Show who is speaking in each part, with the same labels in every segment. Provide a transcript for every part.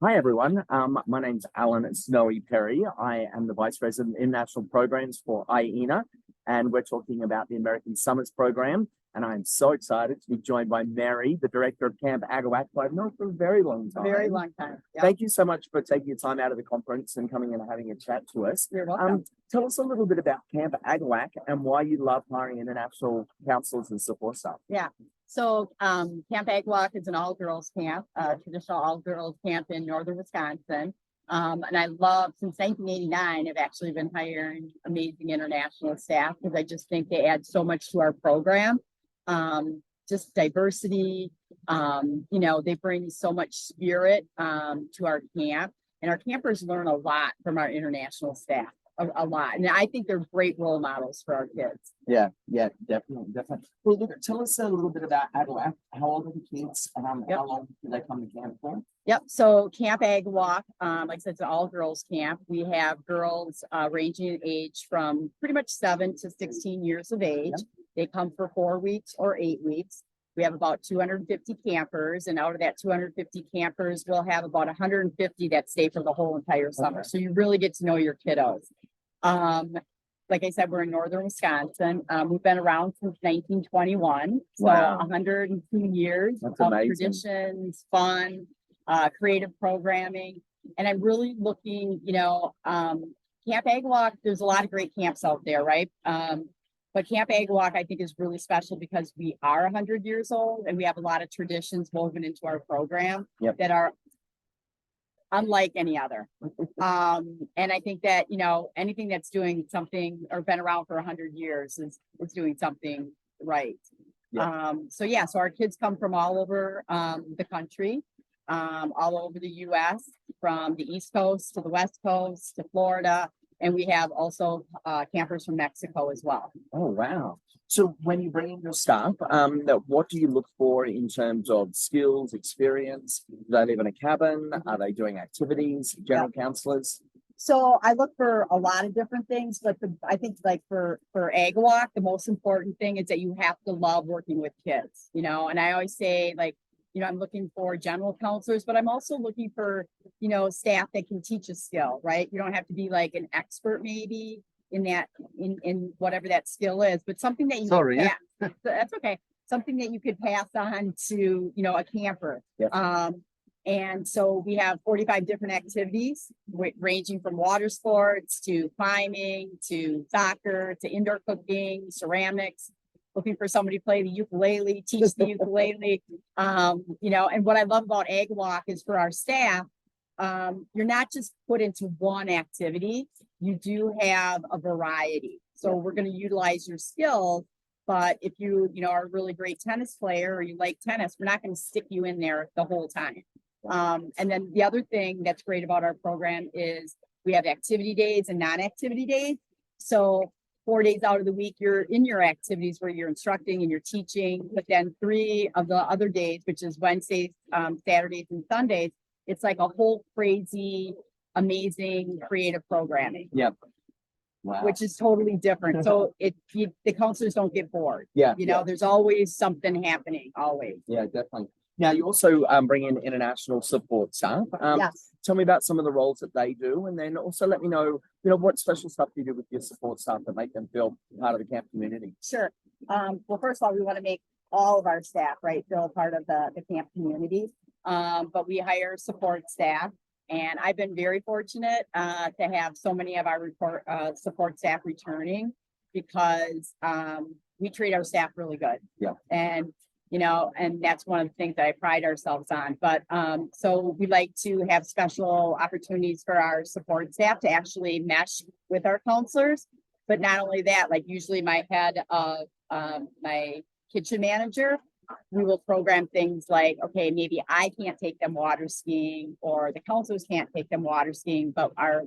Speaker 1: Hi, everyone. My name's Alan Snowy Perry. I am the Vice President International Programs for IENA, and we're talking about the American Summits Program. And I'm so excited to be joined by Mary, the Director of Camp Agawak, who I've known for a very long time.
Speaker 2: Very long time. Yeah.
Speaker 1: Thank you so much for taking your time out of the conference and coming in and having a chat to us.
Speaker 2: You're welcome.
Speaker 1: Tell us a little bit about Camp Agawak and why you love hiring international counselors and support staff.
Speaker 2: Yeah. So Camp Agawak is an all-girls camp, traditional all-girls camp in northern Wisconsin. And I love, since 1989, I've actually been hiring amazing international staff because I just think they add so much to our program. Just diversity, they bring so much spirit to our camp. And our campers learn a lot from our international staff. A lot, and I think they're great role models for our kids.
Speaker 1: Yeah, definitely. Well, look, tell us a little bit about Agawak. How old are the kids? How long do they come to camp for?
Speaker 2: Yep. So Camp Agawak, like I said, it's an all-girls camp. We have girls ranging in age from pretty much 7 to 16 years of age. Yep. They come for 4 weeks or 8 weeks. We have about 250 campers, and out of that 250 campers, we'll have about 150 that stay for the whole entire summer. Okay. So you really get to know your kiddos. Like I said, we're in northern Wisconsin. We've been around since 1921, so wow. 102 years.
Speaker 1: That's
Speaker 2: of
Speaker 1: amazing.
Speaker 2: Traditions, fun, creative programming, and I'm really looking. Camp Agawak. There's a lot of great camps out there, right? But Camp Agawak, I think, is really special because we are 100 years old and we have a lot of traditions woven into our program that are unlike any other. And I think that, anything that's doing something or been around for 100 years is doing something right. So our kids come from all over the country, all over the US, from the East Coast to the West Coast to Florida. And we have also campers from Mexico as well.
Speaker 1: Oh, wow. So when you bring in your staff, what do you look for in terms of skills, experience? Do they live in a cabin? Are they doing activities, general counselors?
Speaker 2: So I look for a lot of different things, but I think like for Agawak, the most important thing is that you have to love working with kids, and I always say I'm looking for general counselors, but I'm also looking for, staff that can teach a skill, right? You don't have to be like an expert maybe in that, in whatever that skill is, but something that you pass, that's okay. Something that you could pass on to, a camper.
Speaker 1: Yeah.
Speaker 2: And so we have 45 different activities ranging from water sports to climbing, to soccer, to indoor cooking, ceramics. Looking for somebody to play the ukulele, teach the ukulele, and what I love about Agawak is for our staff, you're not just put into one activity, you do have a variety. So we're going to utilize your skills, but if you, are a really great tennis player or you like tennis, we're not going to stick you in there the whole time. And then the other thing that's great about our program is we have activity days and non-activity days. So 4 days out of the week, you're in your activities where you're instructing and you're teaching, but then 3 of the other days, which is Wednesdays, Saturdays, and Sundays, it's like a whole crazy, amazing, creative programming.
Speaker 1: Yep. Wow.
Speaker 2: Which is totally different. So the counselors don't get bored.
Speaker 1: Yeah.
Speaker 2: There's always something happening, always.
Speaker 1: Yeah, definitely. Now, you also bring in international support staff.
Speaker 2: Yes.
Speaker 1: Tell me about some of the roles that they do, and then also let me know, what special stuff you do with your support staff that make them feel part of the camp community.
Speaker 2: Sure. Well, first of all, we want to make all of our staff, feel part of the camp community. But we hire support staff, and I've been very fortunate to have so many of our support staff returning because we treat our staff really good.
Speaker 1: Yeah.
Speaker 2: And that's one of the things that I pride ourselves on. But so we like to have special opportunities for our support staff to actually mesh with our counselors. But not only that, like usually my head of my kitchen manager, we will program things like, okay, maybe I can't take them water skiing, or the counselors can't take them water skiing, but our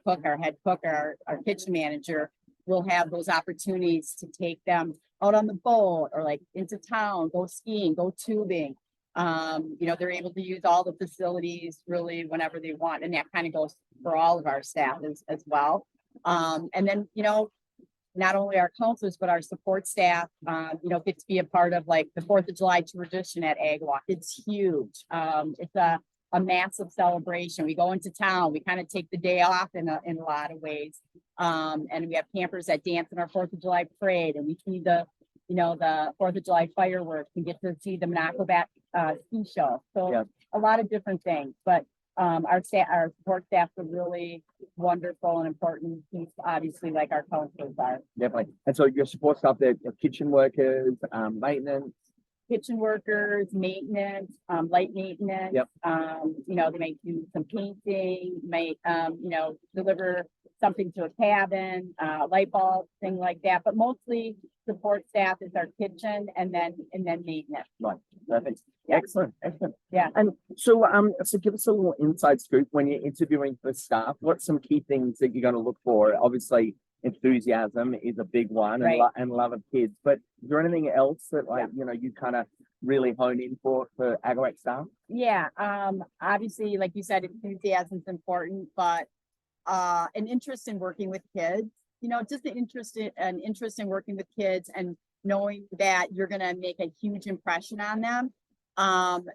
Speaker 2: cook, our head cook, our kitchen manager will have those opportunities to take them out on the boat or like into town, go skiing, go tubing. They're able to use all the facilities really whenever they want. And that kind of goes for all of our staff as well. And then, not only our counselors, but our support staff, get to be a part of like the 4th of July tradition at Agawak. It's huge. It's a a massive celebration. We go into town, we kind of take the day off in a lot of ways. And we have campers that dance in our 4th of July parade, and we see the 4th of July fireworks and get to see the Agawak ski show. So
Speaker 1: Yeah.
Speaker 2: a lot of different things, but our support staff are really wonderful and important piece, obviously, like our counselors are.
Speaker 1: Definitely. And so your support staff, they're kitchen workers, maintenance.
Speaker 2: Kitchen workers, maintenance, light maintenance.
Speaker 1: Yep.
Speaker 2: They might do some painting, deliver something to a cabin, light bulbs, thing like that. But mostly support staff is our kitchen and then maintenance.
Speaker 1: Right. Perfect.
Speaker 2: Yeah.
Speaker 1: Excellent. Excellent.
Speaker 2: Yeah.
Speaker 1: And so, so give us a little inside scoop when you're interviewing for staff. What's some key things that you're going to look for? Obviously, enthusiasm is a big one,
Speaker 2: Right.
Speaker 1: and love of kids. But is there anything else that, you kind of really hone in for Agawak staff?
Speaker 2: Yeah. Obviously, like you said, enthusiasm is important, but an interest in working with kids. Just an interest in working with kids and knowing that you're going to make a huge impression on them.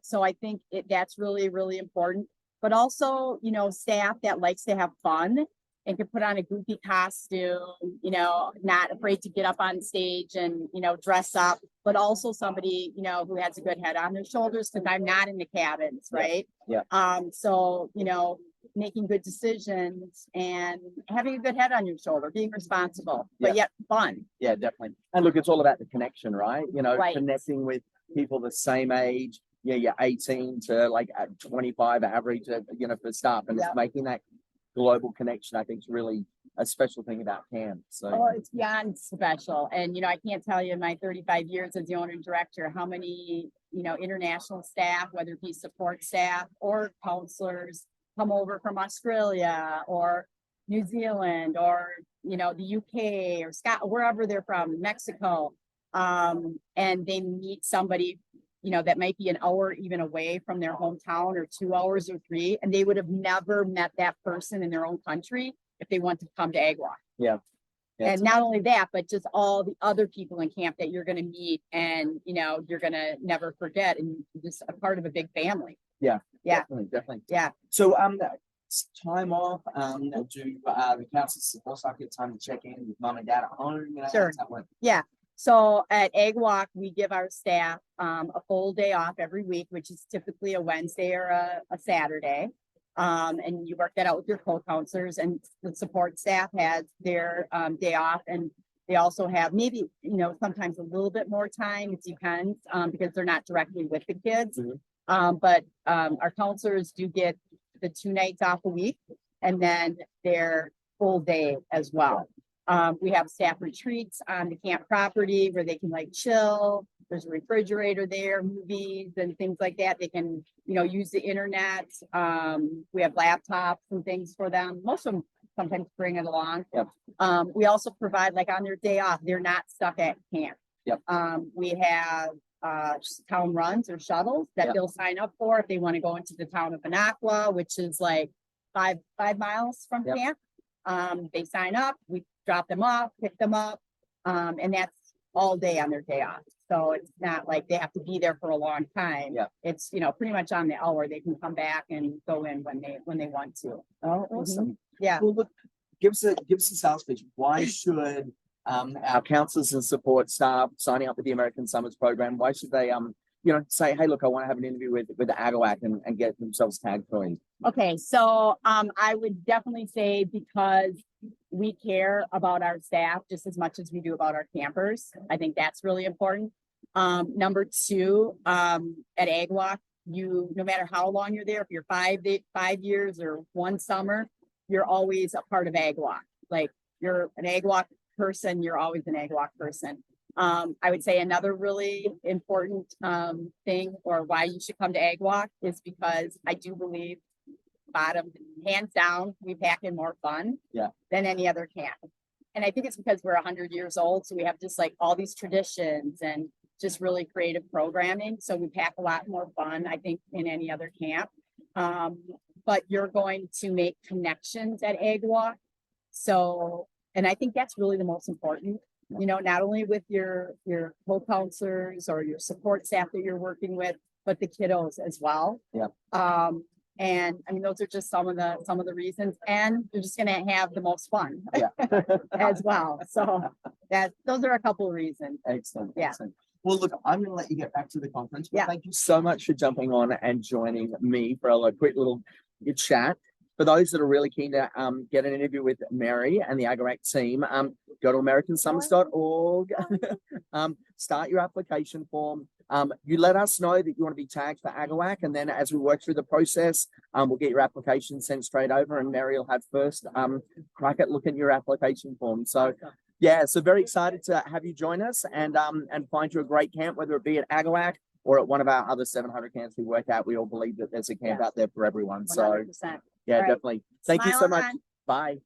Speaker 2: So I think that's really, really important. But also, staff that likes to have fun and can put on a goofy costume, not afraid to get up on stage and, dress up, but also somebody, who has a good head on their shoulders, because I'm not in the cabins, right?
Speaker 1: Yeah.
Speaker 2: So, making good decisions and having a good head on your shoulder, being responsible, but yet fun.
Speaker 1: Yeah, definitely. And look, it's all about the connection, right?
Speaker 2: Right.
Speaker 1: Connecting with people the same age. Yeah, you're 18 to like 25 average, for staff, and just making that global connection, I think, is really a special thing about camp. So
Speaker 2: it's beyond special. And, I can't tell you in my 35 years as the owner and director, how many, international staff, whether it be support staff or counselors, come over from Australia or New Zealand or, the UK or Scotland, wherever they're from, Mexico. And they meet somebody, that might be an hour even away from their hometown, or 2 hours or 3, and they would have never met that person in their own country if they want to come to Agawak.
Speaker 1: Yeah.
Speaker 2: And not only that, but just all the other people in camp that you're going to meet and, you're going to never forget, and just a part of a big family.
Speaker 1: Yeah.
Speaker 2: Yeah.
Speaker 1: Definitely.
Speaker 2: Yeah.
Speaker 1: So, time off, do the council support staff get time to check in with mom and dad at home?
Speaker 2: Sure.
Speaker 1: How does that work?
Speaker 2: Yeah. So at Agawak, we give our staff a full day off every week, which is typically a Wednesday or a Saturday. And you work that out with your co-counselors, and the support staff has their day off, and they also have maybe, sometimes a little bit more time. It depends, because they're not directly with the kids.
Speaker 1: Mhm.
Speaker 2: But our counselors do get the 2 nights off a week, and then their full day as well. We have staff retreats on the camp property where they can chill. There's a refrigerator there, movies and things like that. They can, use the internet. We have laptops and things for them. Most of them sometimes bring it along.
Speaker 1: Yep.
Speaker 2: We also provide, on their day off, they're not stuck at camp.
Speaker 1: Yep.
Speaker 2: We have town runs or shuttles that they'll sign up for if they want to go into the town of Agawak, which is 5 miles from camp. They sign up, we drop them off, pick them up, and that's all day on their day off. So it's not like they have to be there for a long time.
Speaker 1: Yeah.
Speaker 2: It's, pretty much on the hour. They can come back and go in when they want to.
Speaker 1: Oh, awesome.
Speaker 2: Yeah.
Speaker 1: Well, look, give us a sales pitch. Why should our counselors and support staff signing up with the American Summers program? Why should they say, hey, look, I want to have an interview with Agawak and get themselves tagged for you?
Speaker 2: Okay, so I would definitely say because we care about our staff just as much as we do about our campers. I think that's really important. Number 2, at Agawak, no matter how long you're there, if you're 5 years or 1 summer, you're always a part of Agawak. Like, you're an Agawak person, you're always an Agawak person. I would say another really important thing, or why you should come to Agawak, is because I do believe, hands down, we pack in more fun than any other camp. And I think it's because we're 100 years old, so we have just all these traditions and just really creative programming. So we pack a lot more fun, I think, in any other camp. But you're going to make connections at Agawak. So, and I think that's really the most important. Not only with your co-counselors or your support staff that you're working with, but the kiddos as well.
Speaker 1: Yeah.
Speaker 2: And I mean, those are just some of the reasons, and you're just gonna have the most fun
Speaker 1: Yeah.
Speaker 2: as well. So those are a couple of reasons.
Speaker 1: Excellent.
Speaker 2: Yeah.
Speaker 1: Excellent. Well, look, I'm going to let you get back to the conference. But
Speaker 2: Yeah.
Speaker 1: Thank you so much for jumping on and joining me for a quick little chat. For those that are really keen to get an interview with Mary and the Agawak team, go to americansummits.org, start your application form. You let us know that you want to be tagged for Agawak, and then as we work through the process, we'll get your application sent straight over, and Mary will have first crack at looking at your application form. So yeah, so very excited to have you join us and find you a great camp, whether it be at Agawak or at one of our other 700 camps we work at. We all believe that there's a camp out there for everyone. So
Speaker 2: 100%.
Speaker 1: yeah,
Speaker 2: All right.
Speaker 1: definitely. Thank you
Speaker 2: Smile
Speaker 1: so much.
Speaker 2: on.
Speaker 1: Bye.